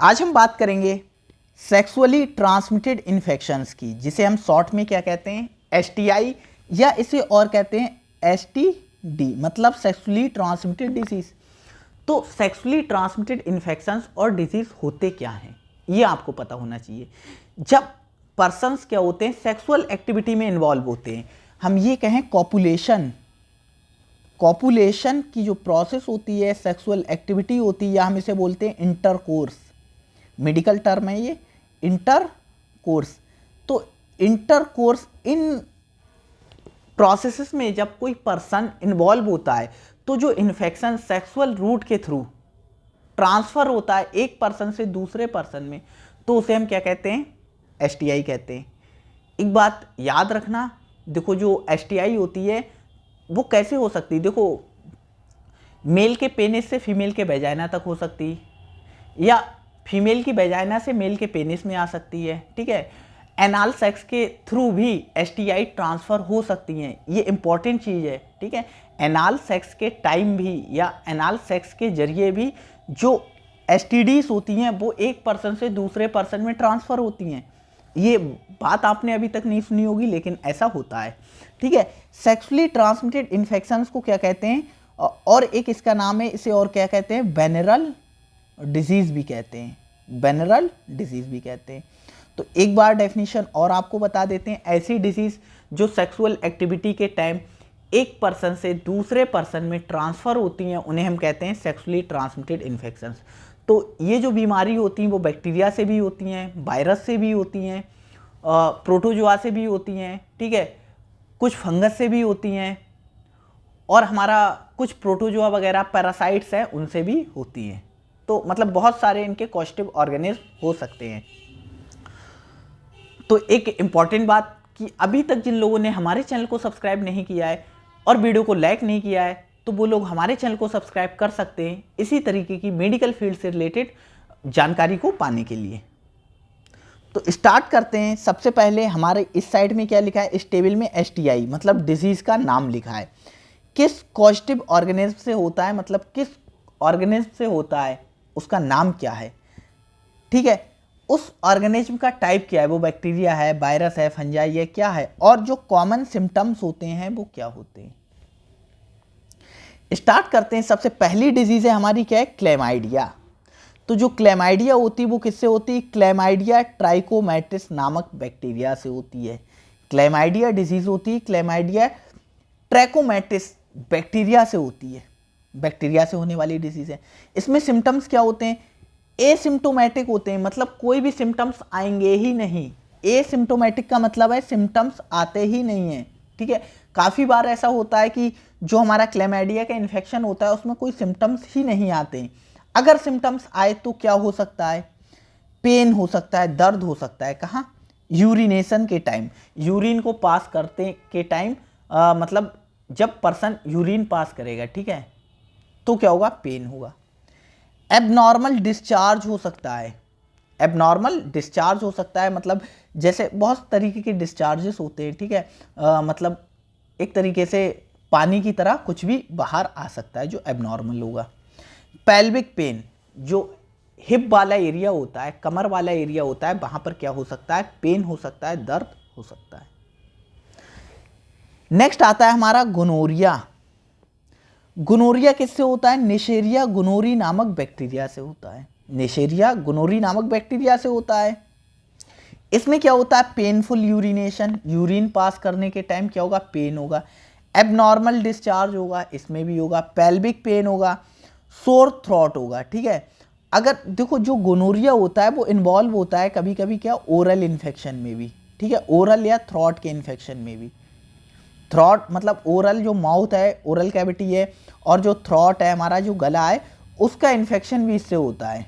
आज हम बात करेंगे सेक्सुअली ट्रांसमिटेड इन्फेक्शंस की, जिसे हम शॉर्ट में क्या कहते हैं, एसटीआई, या इसे और कहते हैं एसटीडी, मतलब सेक्सुअली ट्रांसमिटेड डिजीज। तो सेक्सुअली ट्रांसमिटेड इन्फेक्शंस और डिजीज होते क्या हैं, ये आपको पता होना चाहिए। जब पर्सन्स क्या होते हैं, सेक्सुअल एक्टिविटी में इन्वॉल्व होते हैं, हम ये कहें कॉपुलेशन की जो प्रोसेस होती है, सेक्सुअल एक्टिविटी होती है, या हम इसे बोलते हैं इंटरकोर्स। मेडिकल टर्म है ये, इंटरकोर्स। तो इंटरकोर्स इन प्रोसेसेस में जब कोई पर्सन इन्वॉल्व होता है तो जो इन्फेक्शन सेक्सुअल रूट के थ्रू ट्रांसफर होता है एक पर्सन से दूसरे पर्सन में, तो उसे हम क्या कहते हैं, एसटीआई कहते हैं। एक बात याद रखना, देखो जो एसटीआई होती है वो कैसे हो सकती है, देखो मेल के पेनिस से फीमेल के वेजाइना तक हो सकती है, या फीमेल की वेजाइना से मेल के पेनिस में आ सकती है, ठीक है। एनाल सेक्स के थ्रू भी एसटीआई ट्रांसफ़र हो सकती हैं, ये इंपॉर्टेंट चीज़ है, ठीक है। एनाल सेक्स के टाइम भी या एनाल सेक्स के जरिए भी जो एसटीडीज होती हैं वो एक पर्सन से दूसरे पर्सन में ट्रांसफ़र होती हैं। ये बात आपने अभी तक नहीं सुनी होगी, लेकिन ऐसा होता है, ठीक है। सेक्सुअली ट्रांसमिटेड इन्फेक्शंस को क्या कहते हैं, और एक इसका नाम है, इसे और क्या कहते हैं, वेनरल डिजीज़ भी कहते हैं, वेनरल डिजीज़ भी कहते हैं। तो एक बार डेफिनेशन और आपको बता देते हैं, ऐसी डिजीज़ जो सेक्सुअल एक्टिविटी के टाइम एक पर्सन से दूसरे पर्सन में ट्रांसफ़र होती हैं, उन्हें हम कहते हैं सेक्सुअली ट्रांसमिटेड इन्फेक्शंस। तो ये जो बीमारी होती हैं वो बैक्टीरिया से भी होती हैं, वायरस से भी होती हैं, प्रोटोजोआ से भी होती हैं, ठीक है, कुछ फंगस से भी होती हैं, और हमारा कुछ प्रोटोजोआ वगैरह पैरासाइट्स हैं उनसे भी होती हैं। तो मतलब बहुत सारे इनके कॉस्टिव ऑर्गेनिज्म हो सकते हैं। तो एक इम्पॉर्टेंट बात कि अभी तक जिन लोगों ने हमारे चैनल को सब्सक्राइब नहीं किया है और वीडियो को लाइक नहीं किया है, तो वो लोग हमारे चैनल को सब्सक्राइब कर सकते हैं इसी तरीके की मेडिकल फील्ड से रिलेटेड जानकारी को पाने के लिए। तो स्टार्ट करते हैं। सबसे पहले हमारे इस साइड में क्या लिखा है, इस टेबल में एसटीआई मतलब डिजीज़ का नाम लिखा है, किस कॉस्टिव ऑर्गेनिज्म से होता है, मतलब किस ऑर्गेनिज्म से होता है, उसका नाम क्या है, ठीक है, उस ऑर्गेनिज्म का टाइप क्या है, वो बैक्टीरिया है, वायरस है, फंजाई है, क्या है, और जो कॉमन सिम्टम्स होते हैं वो क्या होते हैं। स्टार्ट करते हैं। सबसे पहली डिजीज है हमारी क्या है, क्लेमाइडिया। तो जो क्लेमाइडिया होती है वो किससे होती है, क्लेमाइडिया ट्राइकोमैटिस नामक बैक्टीरिया से होती है। क्लेमाइडिया डिजीज होती है, क्लेमाइडिया ट्रैकोमैटिस बैक्टीरिया से होती है, बैक्टीरिया से होने वाली डिजीज है। इसमें सिम्टम्स क्या होते हैं, एसिम्टोमेटिक होते हैं, मतलब कोई भी सिम्टम्स आएंगे ही नहीं। एसिम्टोमेटिक का मतलब है सिम्टम्स आते ही नहीं है, ठीक है। काफ़ी बार ऐसा होता है कि जो हमारा क्लेमाइडिया का इन्फेक्शन होता है उसमें कोई सिम्टम्स ही नहीं आते। अगर सिम्टम्स आए तो क्या हो सकता है, पेन हो सकता है, दर्द हो सकता है, कहाँ, यूरिनेशन के टाइम, यूरिन को पास करते के टाइम, मतलब जब पर्सन यूरिन पास करेगा, ठीक है, तो क्या होगा, पेन होगा। एबनॉर्मल डिस्चार्ज हो सकता है, एबनॉर्मल डिस्चार्ज हो सकता है, मतलब जैसे बहुत तरीके के डिस्चार्जेस होते हैं, ठीक है, मतलब एक तरीके से पानी की तरह कुछ भी बाहर आ सकता है जो एबनॉर्मल होगा। पेल्विक पेन, जो हिप वाला एरिया होता है, कमर वाला एरिया होता है, वहाँ पर क्या हो सकता है, पेन हो सकता है, दर्द हो सकता है। नेक्स्ट आता है हमारा गोनोरिया। गोनोरिया किससे होता है, नेशेरिया गोनोरी नामक बैक्टीरिया से होता है, नेशेरिया गोनोरी नामक बैक्टीरिया से होता है। इसमें क्या होता है, पेनफुल यूरिनेशन, यूरिन पास करने के टाइम क्या होगा, पेन होगा। एबनॉर्मल डिस्चार्ज होगा, इसमें भी होगा। पेल्विक पेन होगा, सोर थ्रॉट होगा, ठीक है। अगर देखो जो गोनोरिया होता है वो इन्वॉल्व होता है कभी कभी क्या, ओरल इन्फेक्शन में भी, ठीक है, ओरल या थ्रॉट के इन्फेक्शन में भी। थ्रॉट मतलब ओरल, जो माउथ है, ओरल कैविटी है, और जो थ्रॉट है हमारा जो गला है, उसका इन्फेक्शन भी इससे होता है,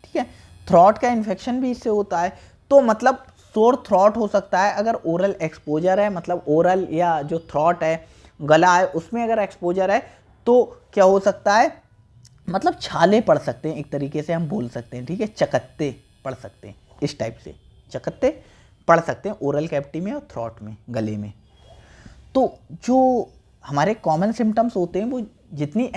ठीक है, थ्रॉट का इन्फेक्शन भी इससे होता है। तो मतलब सोर थ्रॉट हो सकता है अगर ओरल एक्सपोजर है, मतलब ओरल या जो थ्रॉट है, गला है, उसमें अगर एक्सपोजर है तो क्या हो सकता है, मतलब छाले पड़ सकते हैं, एक तरीके से हम बोल सकते हैं, ठीक है, चकत्ते पड़ सकते हैं, इस टाइप से चकत्ते पड़ सकते हैं ओरल कैविटी में और थ्रॉट में, गले में। तो जो हमारे कॉमन सिम्टम्स होते हैं वो जितनी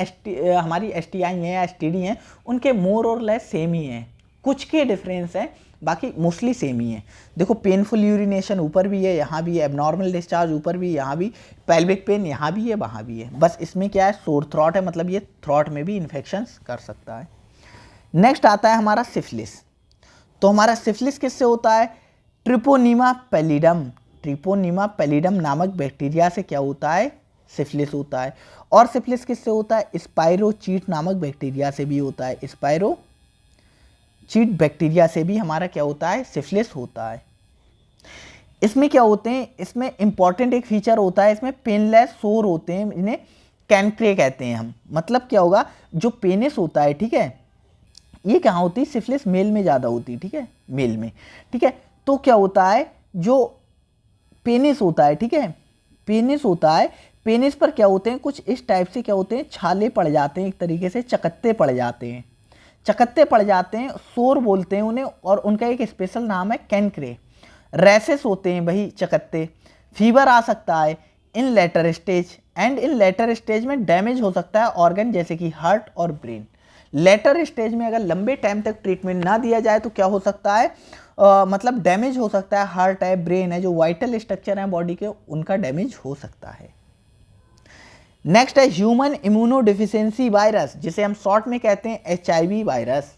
हमारी एसटीआई हैं या एसटीडी हैं उनके मोर और लेस सेम ही हैं, कुछ के डिफरेंस हैं, बाकी मोस्टली सेम ही है। देखो पेनफुल यूरिनेशन ऊपर भी है, यहाँ भी है, एबनॉर्मल डिस्चार्ज ऊपर भी, यहाँ भी, पेल्विक पेन यहाँ भी है, वहाँ भी है। बस इसमें क्या है, सोर थ्रॉट है, मतलब ये थ्रॉट में भी इन्फेक्शंस कर सकता है। नेक्स्ट आता है हमारा सिफिलिस। तो हमारा सिफिलिस किससे होता है, ट्रिपोनीमा पैलिडम, ट्रिपोनीमा पैलिडम नामक बैक्टीरिया से क्या होता है, सिफिलिस होता है। और सिफिलिस किससे होता है, स्पाइरोचीट नामक बैक्टीरिया से भी होता है, स्पाइरोचीट बैक्टीरिया से भी हमारा क्या होता है, सिफिलिस होता है। इसमें क्या होते हैं, इसमें इंपॉर्टेंट एक फीचर होता है, इसमें पेनलेस सोर होते हैं, इन्हें कैनक्रे कहते हैं हम। मतलब क्या होगा, जो पेनिस होता है, ठीक है, ये कहाँ होती है, सिफिलिस मेल में ज़्यादा होती है, ठीक है, मेल में, ठीक है। तो क्या होता है, जो पेनिस होता है, ठीक है, पेनिस होता है, पेनिस पर क्या होते हैं, कुछ इस टाइप से क्या होते हैं, छाले पड़ जाते हैं, एक तरीके से चकत्ते पड़ जाते हैं, चकत्ते पड़ जाते हैं, सोर बोलते हैं उन्हें, और उनका एक स्पेशल नाम है कैनक्रे। रैसेस होते हैं वही चकत्ते। फीवर आ सकता है in later stage, and in later stage में डैमेज हो सकता है ऑर्गन जैसे कि हार्ट और ब्रेन। लेटर स्टेज में अगर लंबे टाइम तक ट्रीटमेंट ना दिया जाए तो क्या हो सकता है, मतलब डैमेज हो सकता है, हार्ट है, ब्रेन है, जो वाइटल स्ट्रक्चर है बॉडी के, उनका डैमेज हो सकता है। नेक्स्ट है ह्यूमन इम्यूनोडिफिशियंसी वायरस, जिसे हम शॉर्ट में कहते हैं HIV वायरस।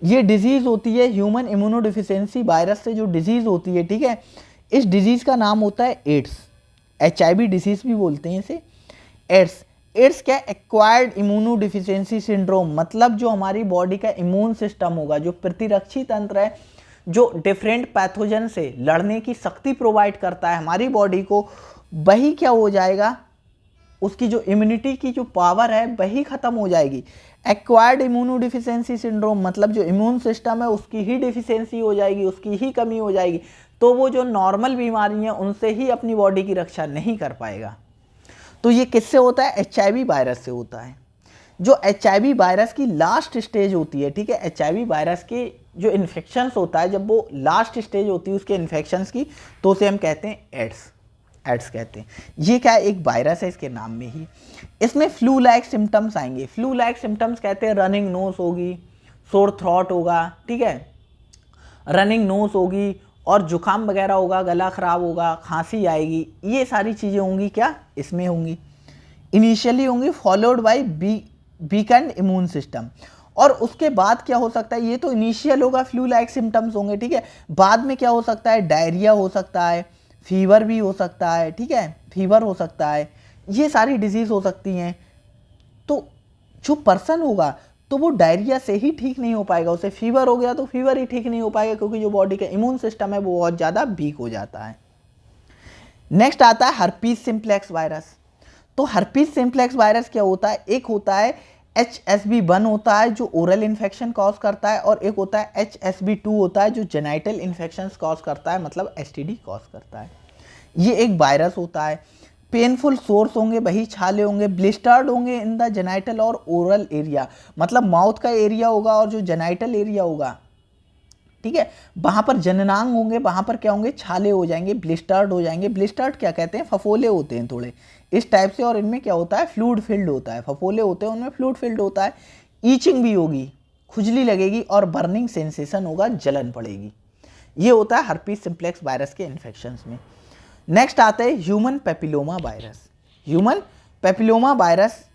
ये डिजीज़ होती है, ह्यूमन इम्यूनोडिफिशियंसी वायरस से जो डिजीज़ होती है, ठीक है, इस डिजीज़ का नाम होता है एड्स। HIV डिजीज़ भी बोलते हैं इसे, एड्स। एड्स क्या, एक्वायर्ड इम्यूनोडिफिशियंसी सिंड्रोम, मतलब जो हमारी बॉडी का इम्यून सिस्टम होगा, जो प्रतिरक्षी तंत्र है, जो डिफरेंट पैथोजन से लड़ने की शक्ति प्रोवाइड करता है हमारी बॉडी को, वही क्या हो जाएगा, उसकी जो इम्यूनिटी की जो पावर है वही खत्म हो जाएगी। एक्वायर्ड इम्यूनोडिफिशियंसी सिंड्रोम मतलब जो इम्यून सिस्टम है उसकी ही डिफिशियंसी हो जाएगी, उसकी ही कमी हो जाएगी, तो वो जो नॉर्मल बीमारी है उनसे ही अपनी बॉडी की रक्षा नहीं कर पाएगा। तो ये किससे होता है, HIV वायरस से होता है। जो HIV वायरस की लास्ट स्टेज होती है, ठीक है, HIV वायरस के जो इन्फेक्शंस होता है, जब वो लास्ट स्टेज होती है उसके इन्फेक्शंस की, तो उसे हम कहते हैं एड्स कहते हैं। ये क्या है, एक वायरस है, इसके नाम में ही। इसमें फ्लू लाइक सिम्टम्स आएंगे। फ्लू लाइक सिम्टम्स कहते हैं, रनिंग नोज होगी, सोर थ्रॉट होगा, ठीक है, रनिंग नोज होगी, और जुकाम वगैरह होगा, गला खराब होगा, खांसी आएगी, ये सारी चीज़ें होंगी, क्या इसमें होंगी, इनिशियली होंगी, followed by weekend immune system. और उसके बाद क्या हो सकता है, ये तो इनिशियल होगा, फ्लू लाइक सिम्टम्स होंगे, ठीक है, बाद में क्या हो सकता है, डायरिया हो सकता है, फीवर भी हो सकता है, ठीक है, फीवर हो सकता है, ये सारी डिजीज़ हो सकती हैं। तो जो पर्सन होगा तो वो डायरिया से ही ठीक नहीं हो पाएगा, उसे फीवर हो गया तो फीवर ही ठीक नहीं हो पाएगा, क्योंकि जो बॉडी का इम्यून सिस्टम है वो बहुत ज़्यादा वीक हो जाता है। नेक्स्ट आता है हर्पीस सिम्प्लेक्स वायरस। तो हर्पीस सिम्प्लेक्स वायरस क्या होता है, एक होता है HSV1 होता है जो ओरल इन्फेक्शन कॉज करता है, और एक होता है HSV2 होता है जो जेनाइटल इन्फेक्शन कॉज करता है, मतलब STD कॉज करता है। ये एक वायरस होता है। पेनफुल सोर्स होंगे, वही छाले होंगे, ब्लिस्टर्ड होंगे इन द जेनाइटल और ओरल एरिया, मतलब माउथ का एरिया होगा और जो जेनाइटल एरिया होगा, ठीक है, वहाँ पर जननांग होंगे, वहाँ पर क्या होंगे, छाले हो जाएंगे, ब्लिस्टर्ड हो जाएंगे। ब्लिस्टर्ड क्या कहते हैं, फफोले होते हैं थोड़े इस टाइप से, और इनमें क्या होता है, फ्लूइड फिल्ड होता है, फफोले होते हैं उनमें फ्लूइड फिल्ड होता है। ईचिंग भी होगी, खुजली लगेगी, और बर्निंग सेंसेशन होगा, जलन पड़ेगी। ये होता है हर्पीस सिम्प्लेक्स वायरस के इन्फेक्शंस में। नेक्स्ट आते हैं human papilloma virus. Human papilloma virus,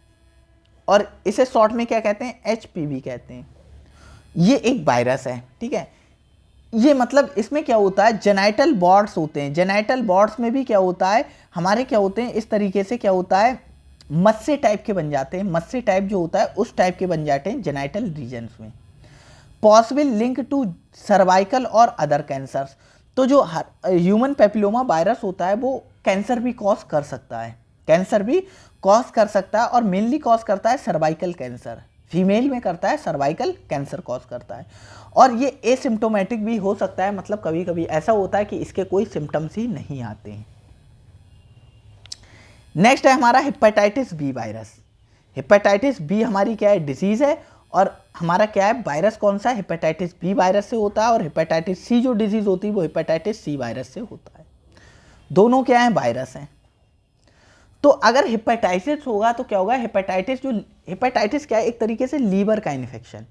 और इसे शॉर्ट में क्या कहते हैं, HPV कहते हैं। ये एक वायरस है, ठीक है, ये मतलब इसमें क्या होता है, जेनाइटल बॉर्ड्स होते हैं। जेनाइटल बॉर्ड्स में भी क्या होता है, हमारे क्या होते हैं, इस तरीके से क्या होता है, मस्से टाइप के बन जाते हैं, मस्से टाइप जो होता है उस टाइप के बन जाते हैं जेनाइटल रीजन्स में। पॉसिबल लिंक टू सर्वाइकल और अदर कैंसर्स। तो जो ह्यूमन पेपिलोमा वायरस होता है वो कैंसर भी कॉज कर सकता है, कैंसर भी कॉज कर सकता है, और मेनली कॉज करता है सर्वाइकल कैंसर, फीमेल में करता है, सर्वाइकल कैंसर कॉज करता है। और ये एसिम्प्टोमेटिक भी हो सकता है, मतलब कभी कभी ऐसा होता है कि इसके कोई सिम्टम्स ही नहीं आते हैं। नेक्स्ट है हमारा hepatitis B virus. Hepatitis B हमारी क्या है, डिजीज़ है, और हमारा क्या है, वायरस कौन सा है, हेपेटाइटिस बी वायरस से होता है, और हेपेटाइटिस सी जो डिजीज़ होती है वो हेपेटाइटिस सी वायरस से होता है। दोनों क्या है, वायरस हैं। तो अगर हेपेटाइटिस होगा तो क्या होगा, हेपेटाइटिस क्या है, एक तरीके से लीवर का इन्फेक्शन,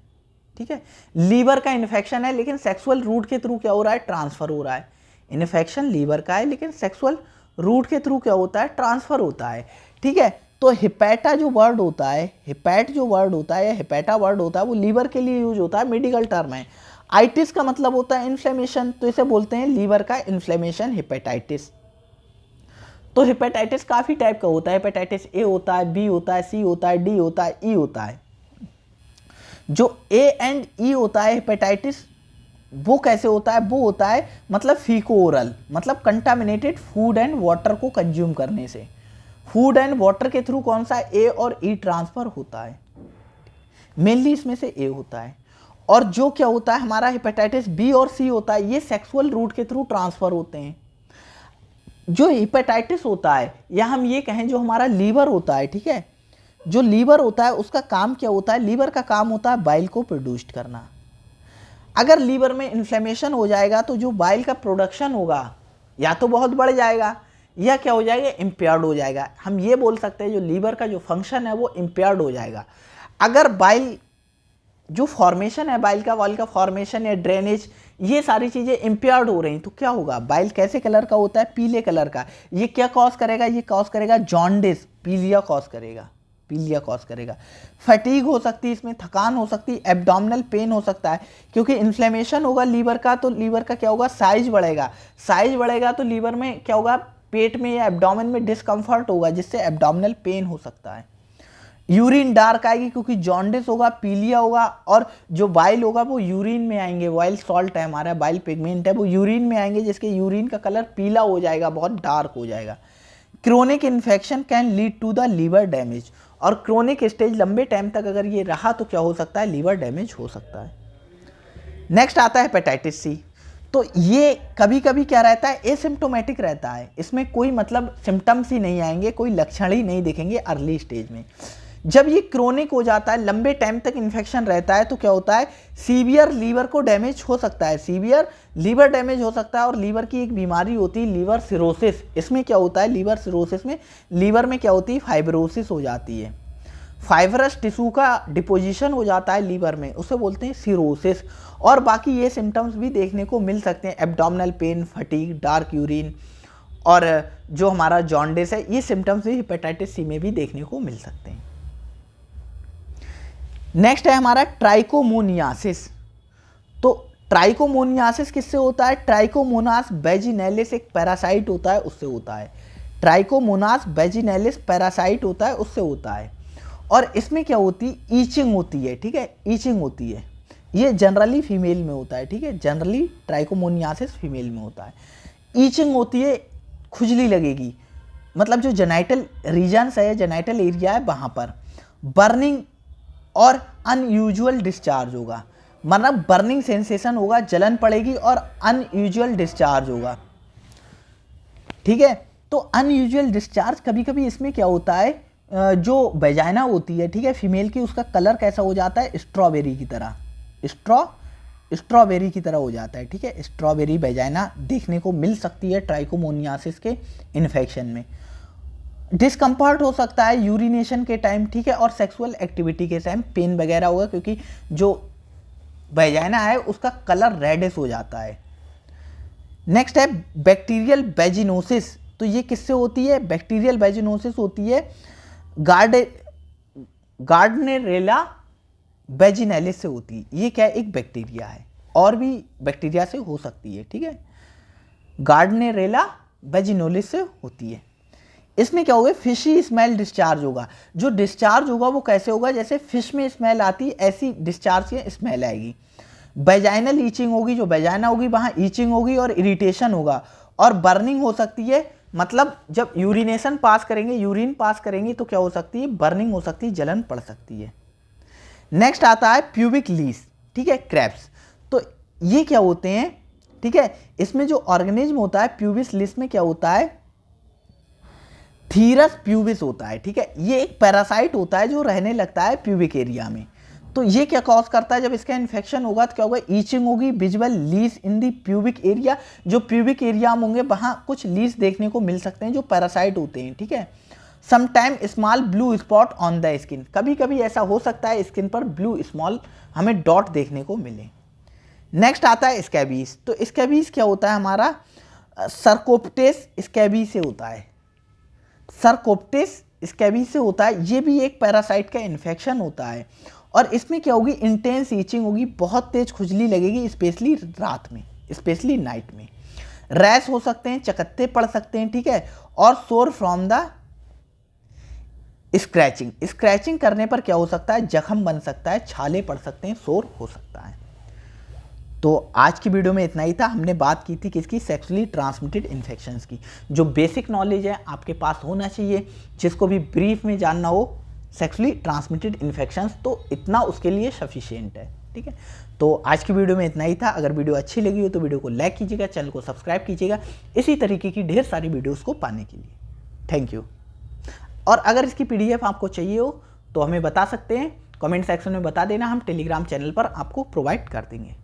ठीक है, लीवर का इन्फेक्शन है लेकिन सेक्सुअल रूट के थ्रू क्या हो रहा है, ट्रांसफर हो रहा है। इन्फेक्शन लीवर का है लेकिन सेक्सुअल रूट के थ्रू क्या होता है, ट्रांसफर होता है। ठीक है, तो हिपैटा जो वर्ड होता है, हिपैट जो वर्ड होता है या हिपैटा वर्ड होता है वो लीवर के लिए यूज होता है, मेडिकल टर्म है। आइटिस का मतलब होता है इन्फ्लेमेशन, तो इसे बोलते हैं लीवर का इन्फ्लेमेशन, हिपेटाइटिस। तो हिपेटाइटिस काफ़ी टाइप का होता है, हेपेटाइटिस ए होता है, बी होता है, सी होता है, डी होता है, ई होता है। जो ए एंड ई होता है हेपेटाइटिस, वो कैसे होता है, वो होता है मतलब फीको ओरल, मतलब कंटामिनेटेड फूड एंड वाटर को कंज्यूम करने से। फूड एंड वाटर के थ्रू कौन सा ए और ई ट्रांसफर होता है, मेनली इसमें से ए होता है। और जो क्या होता है हमारा हेपेटाइटिस बी और सी होता है, ये सेक्सुअल रूट के थ्रू ट्रांसफर होते हैं। जो हेपेटाइटिस होता है या हम ये कहें जो हमारा लीवर होता है, ठीक है, जो लीवर होता है उसका काम क्या होता है, लीवर का काम होता है बाइल को प्रोड्यूस करना। अगर लीवर में इन्फ्लेमेशन हो जाएगा तो जो बाइल का प्रोडक्शन होगा या तो बहुत बढ़ जाएगा या क्या हो जाएगा, इम्पेयर्ड हो जाएगा। हम ये बोल सकते हैं जो लीवर का जो फंक्शन है वो इम्पेयर्ड हो जाएगा। अगर बाइल जो फॉर्मेशन है, बाइल का वॉल का फॉर्मेशन या ड्रेनेज, ये सारी चीज़ें इम्पेयर्ड हो रही तो क्या होगा, बाइल कैसे कलर का होता है, पीले कलर का। ये क्या कॉज करेगा, ये कॉज करेगा जॉन्डिस, पीलिया कॉज करेगा, पीलिया कॉज करेगा। फटीग हो सकती है, इसमें थकान हो सकती है, एब्डोमिनल पेन हो सकता है, क्योंकि इन्फ्लेमेशन होगा लीवर का तो लीवर का क्या होगा, साइज बढ़ेगा। साइज बढ़ेगा तो लीवर में क्या होगा, पेट में या एब्डोमेन में डिस्कम्फर्ट होगा जिससे एब्डोमिनल पेन हो सकता है। यूरिन डार्क आएगी क्योंकि जॉन्डिस होगा, पीलिया होगा, और जो बाइल होगा वो यूरिन में आएंगे। बाइल सॉल्ट है हमारा, बाइल पिगमेंट है, वो यूरिन में आएंगे जिसके यूरिन का कलर पीला हो जाएगा, बहुत डार्क हो जाएगा। Chronic infection can lead to the liver damage, और क्रोनिक स्टेज लंबे टाइम तक अगर ये रहा तो क्या हो सकता है, लीवर डैमेज हो सकता है। नेक्स्ट आता है हेपेटाइटिस सी। तो ये कभी कभी क्या रहता है, एसिम्प्टोमेटिक रहता है, इसमें कोई मतलब सिम्टम्स ही नहीं आएंगे, कोई लक्षण ही नहीं दिखेंगे अर्ली स्टेज में। जब ये क्रोनिक हो जाता है, लंबे टाइम तक इन्फेक्शन रहता है तो क्या होता है, सीवियर लीवर को डैमेज हो सकता है, सीवियर लीवर डैमेज हो सकता है। और लीवर की एक बीमारी होती है लीवर सिरोसिस। इसमें क्या होता है, लीवर सिरोसिस में लीवर में क्या होती है, फाइब्रोसिस हो जाती है, फाइब्रस टिश्यू का डिपोजिशन हो जाता है लीवर में, उसे बोलते हैं सिरोसिस। और बाकी ये सिम्टम्स भी देखने को मिल सकते हैं, abdominal pain, fatigue, dark urine, और जो हमारा जॉन्डिस है, ये सिम्टम्स भी हेपेटाइटिस सी में भी देखने को मिल सकते हैं। नेक्स्ट है हमारा ट्राइकोमोनियासिस। तो ट्राइकोमोनियासिस किससे होता है, ट्राइकोमोनास वेजिनैलिस एक पैरासाइट होता है, उससे होता है। ट्राइकोमोनास वेजिनैलिस पैरासाइट होता है, उससे होता है। और इसमें क्या होती है, ईचिंग होती है, ठीक है, ईचिंग होती है। ये जनरली फीमेल में होता है, ठीक है, जनरली ट्राइकोमोनियासिस फीमेल में होता है। ईचिंग होती है, खुजली लगेगी, मतलब जो जेनाइटल रीजन्स है, जेनाइटल एरिया है, वहाँ पर बर्निंग और अनयूजुअल डिस्चार्ज होगा, मतलब बर्निंग सेंसेशन होगा, जलन पड़ेगी और अनयूजुअल डिस्चार्ज होगा, ठीक है। तो अनयूजुअल डिस्चार्ज कभी कभी इसमें क्या होता है, जो वेजाइना होती है, ठीक है, फीमेल की, उसका कलर कैसा हो जाता है, स्ट्रॉबेरी की तरह, स्ट्रॉबेरी की तरह हो जाता है, ठीक है। स्ट्रॉबेरी वेजाइना देखने को मिल सकती है ट्राइकोमोनियासिस के इन्फेक्शन में। डिस्कम्फर्ट हो सकता है यूरिनेशन के टाइम, ठीक है, और सेक्सुअल एक्टिविटी के टाइम पेन वगैरह होगा, क्योंकि जो वेजाइना है उसका कलर रेडिश हो जाता है। नेक्स्ट है बैक्टीरियल वेजिनोसिस। तो ये किससे होती है, बैक्टीरियल वेजिनोसिस होती है गार्डनेरेला वेजिनैलिस से होती है। ये क्या, एक बैक्टीरिया है, और भी बैक्टीरिया से हो सकती है, ठीक है, गार्डनेरेला वेजिनोलिस से होती है। इसमें क्या होगा, फिशी स्मेल डिस्चार्ज होगा। जो डिस्चार्ज होगा वो कैसे होगा, जैसे फिश में स्मेल आती है ऐसी डिस्चार्ज की स्मेल आएगी। वेजाइनल ईचिंग होगी, जो वेजाइना होगी वहाँ ईचिंग होगी और इरिटेशन होगा, और बर्निंग हो सकती है, मतलब जब यूरिनेशन पास करेंगे, यूरिन पास करेंगे तो क्या हो सकती है, बर्निंग हो सकती है, जलन पड़ सकती है। नेक्स्ट आता है प्यूबिक लीस, ठीक है, क्रैब्स। तो ये क्या होते हैं, ठीक है, इसमें जो ऑर्गेनिज्म होता है प्यूबिस लीस में क्या होता है, थीरस प्यूबिस होता है, ठीक है। ये एक पैरासाइट होता है जो रहने लगता है प्यूबिक एरिया में। तो ये क्या कॉज करता है, जब इसका इन्फेक्शन होगा तो क्या होगा, ईचिंग होगी, विजिबल लीस इन दी प्यूबिक एरिया। जो प्यूबिक एरिया होंगे वहाँ कुछ लीस देखने को मिल सकते हैं जो पैरासाइट होते हैं, ठीक है। Sometime small blue spot on the skin, कभी कभी ऐसा हो सकता है स्किन पर ब्लू स्मॉल हमें डॉट देखने को मिले। नेक्स्ट आता है स्कैबीज। तो स्कैबीज क्या होता है हमारा, सरकोप्टेस स्कैबी से होता है, सरकोप्टेस स्कैबी से होता है। ये भी एक पैरासाइट का इन्फेक्शन होता है और इसमें क्या होगी, इंटेंस ईचिंग होगी, बहुत तेज खुजली लगेगी, स्पेशली रात में, स्पेशली नाइट में। रैश हो सकते हैं, चकत्ते पड़ सकते हैं, ठीक है। और सोर फ्रॉम द स्क्रैचिंग, स्क्रैचिंग करने पर क्या हो सकता है, जख्म बन सकता है, छाले पड़ सकते हैं, सोर हो सकता है। तो आज की वीडियो में इतना ही था। हमने बात की थी किसकी, सेक्सुअली ट्रांसमिटेड इन्फेक्शंस की। जो बेसिक नॉलेज है आपके पास होना चाहिए, जिसको भी ब्रीफ में जानना हो सेक्सुअली ट्रांसमिटेड इन्फेक्शंस, तो इतना उसके लिए सफिशिएंट है, ठीक है। तो आज की वीडियो में इतना ही था। अगर वीडियो अच्छी लगी हो तो वीडियो को लाइक कीजिएगा, चैनल को सब्सक्राइब कीजिएगा इसी तरीके की ढेर सारी वीडियोज़ को पाने के लिए। Thank you. और अगर इसकी PDF आपको चाहिए हो तो हमें बता सकते हैं, कमेंट सेक्शन में बता देना, हम टेलीग्राम चैनल पर आपको प्रोवाइड कर देंगे।